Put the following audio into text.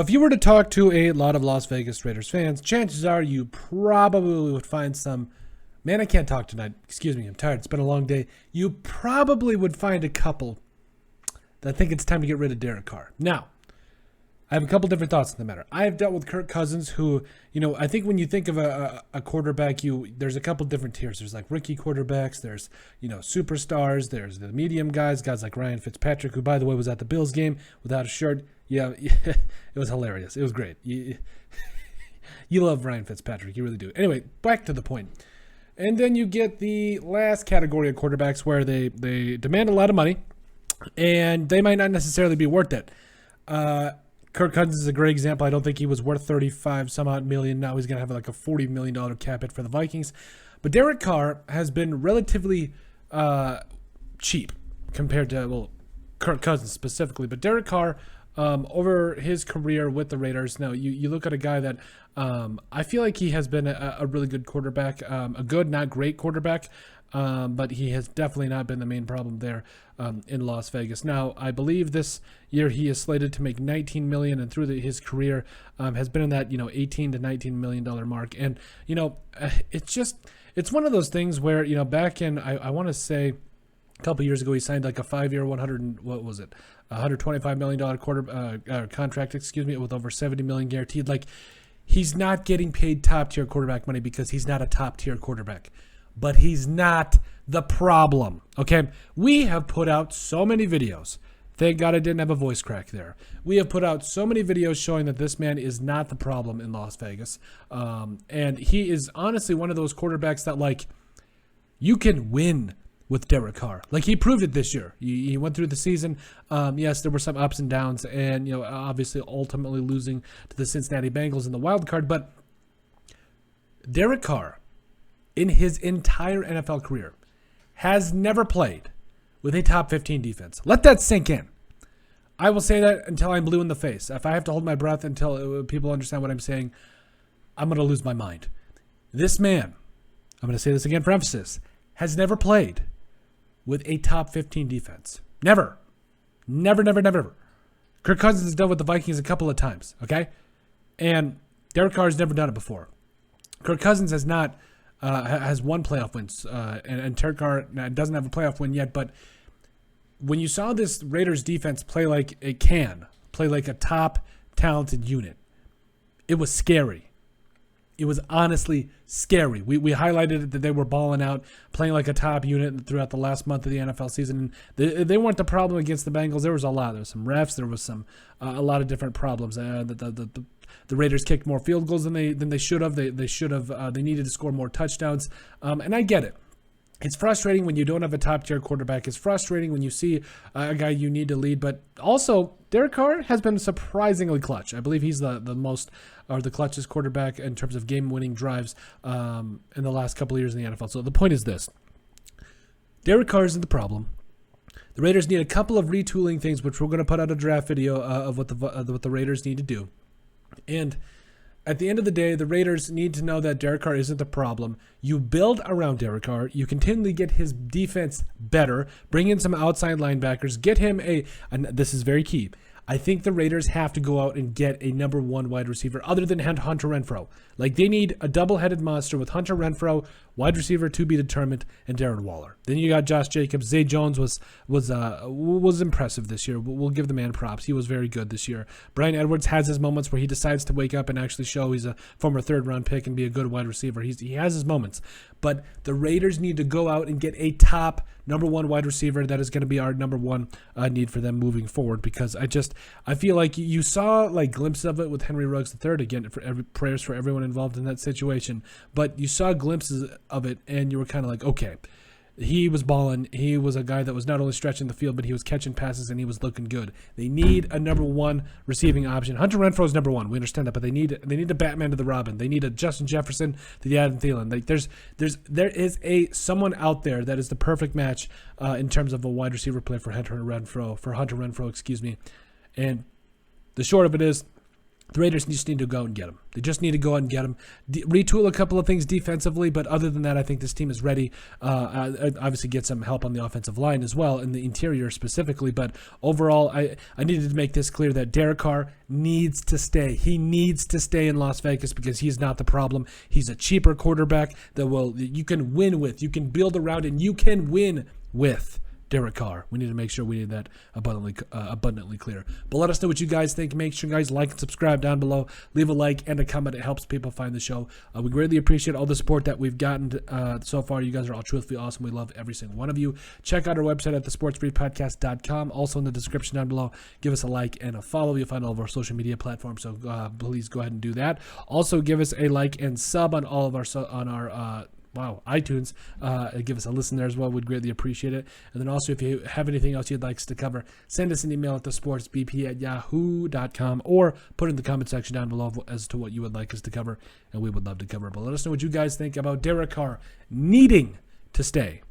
Now, if you were to talk to a lot of Las Vegas Raiders fans, chances are you probably would find some, man, I can't talk tonight. Excuse me, I'm tired. It's been a long day. You probably would find a couple that think it's time to get rid of Derek Carr. Now, I have a couple different thoughts on the matter. I have dealt with Kirk Cousins, who, I think when you think of a quarterback, there's a couple different tiers. There's like rookie quarterbacks. There's, superstars. There's the medium guys like Ryan Fitzpatrick, who, by the way, was at the Bills game without a shirt. Yeah, it was hilarious. It was great. You love Ryan Fitzpatrick. You really do. Anyway, back to the point. And then you get the last category of quarterbacks where they demand a lot of money, and they might not necessarily be worth it. Kirk Cousins is a great example. I don't think he was worth 35 some odd million. Now he's going to have like a $40 million cap hit for the Vikings. But Derek Carr has been relatively cheap compared to, Kirk Cousins specifically. But Derek Carr, over his career with the Raiders, now you look at a guy that I feel like he has been a really good quarterback, a good, not great quarterback, but he has definitely not been the main problem there in Las Vegas. Now, I believe this year he is slated to make $19 million, and through his career has been in that $18 to $19 million mark. And it's one of those things where back in I want to say a couple years ago he signed like a 5-year $125 million contract, with over $70 million guaranteed. Like, he's not getting paid top tier quarterback money because he's not a top tier quarterback. But he's not the problem, okay? We have put out so many videos. Thank God I didn't have a voice crack there. We have put out so many videos showing that this man is not the problem in Las Vegas. And he is honestly one of those quarterbacks that, like, you can win with Derek Carr. Like, he proved it this year. He went through the season. Yes, there were some ups and downs, and, obviously ultimately losing to the Cincinnati Bengals in the wild card. But Derek Carr, in his entire NFL career, has never played with a top 15 defense. Let that sink in. I will say that until I'm blue in the face. If I have to hold my breath until people understand what I'm saying, I'm going to lose my mind. This man, I'm going to say this again for emphasis, has never played with a top 15 defense. Never. Never, never, never. Kirk Cousins has done with the Vikings a couple of times, okay? And Derek Carr has never done it before. Kirk Cousins has not has one playoff wins, and Derek Carr doesn't have a playoff win yet. But when you saw this Raiders defense play like a top talented unit, it was scary. It was honestly scary. We highlighted it that they were balling out, playing like a top unit throughout the last month of the NFL season. And they weren't the problem against the Bengals. There was a lot. There was some refs. There was some a lot of different problems. The Raiders kicked more field goals than they should have. They should have. They needed to score more touchdowns. And I get it. It's frustrating when you don't have a top-tier quarterback. It's frustrating when you see a guy you need to lead. But also, Derek Carr has been surprisingly clutch. I believe he's the most, or the clutchest quarterback in terms of game-winning drives in the last couple of years in the NFL. So the point is this. Derek Carr isn't the problem. The Raiders need a couple of retooling things, which we're going to put out a draft video of what the Raiders need to do. And at the end of the day, the Raiders need to know that Derek Carr isn't the problem. You build around Derek Carr. You continually get his defense better. Bring in some outside linebackers. Get him and this is very key. I think the Raiders have to go out and get a number one wide receiver other than Hunter Renfrow. Like, they need a double-headed monster with Hunter Renfrow, wide receiver to be determined, and Darren Waller. Then you got Josh Jacobs. Zay Jones was impressive this year. We'll give the man props. He was very good this year. Bryan Edwards has his moments where he decides to wake up and actually show he's a former third-round pick and be a good wide receiver. He has his moments. But the Raiders need to go out and get a top number one wide receiver. That is going to be our number one need for them moving forward, because I feel like you saw like glimpses of it with Henry Ruggs III. Again, prayers for everyone involved in that situation. But you saw glimpses of it, and you were kind of like, okay, he was balling. He was a guy that was not only stretching the field, but he was catching passes, and he was looking good. They need a number one receiving option. Hunter Renfrow is number one. We understand that, but they need a Batman to the Robin. They need a Justin Jefferson to the Adam Thielen. Like, there is someone out there that is the perfect match in terms of a wide receiver play for Hunter Renfrow. And the short of it is, The Raiders just need to go out and get him. They just need to go out and get him. Retool a couple of things defensively, but other than that, I think this team is ready. Obviously, get some help on the offensive line as well, in the interior specifically. But overall, I needed to make this clear that Derek Carr needs to stay. He needs to stay in Las Vegas because he's not the problem. He's a cheaper quarterback that you can win with, you can build around, and you can win with Derek Carr. We need to make sure we need that abundantly clear. But let us know what you guys think. Make sure you guys like and subscribe down below. Leave a like and a comment. It helps people find the show. We greatly appreciate all the support that we've gotten so far. You guys are all truthfully awesome. We love every single one of you. Check out our website at thesportsfreepodcast.com. Also in the description down below, give us a like and a follow. You'll find all of our social media platforms, so please go ahead and do that. Also, give us a like and sub on all of our iTunes. Give us a listen there as well. We'd greatly appreciate it. And then also, if you have anything else you'd like us to cover, send us an email at thesportsbp@yahoo.com or put it in the comment section down below as to what you would like us to cover, and we would love to cover it. But let us know what you guys think about Derek Carr needing to stay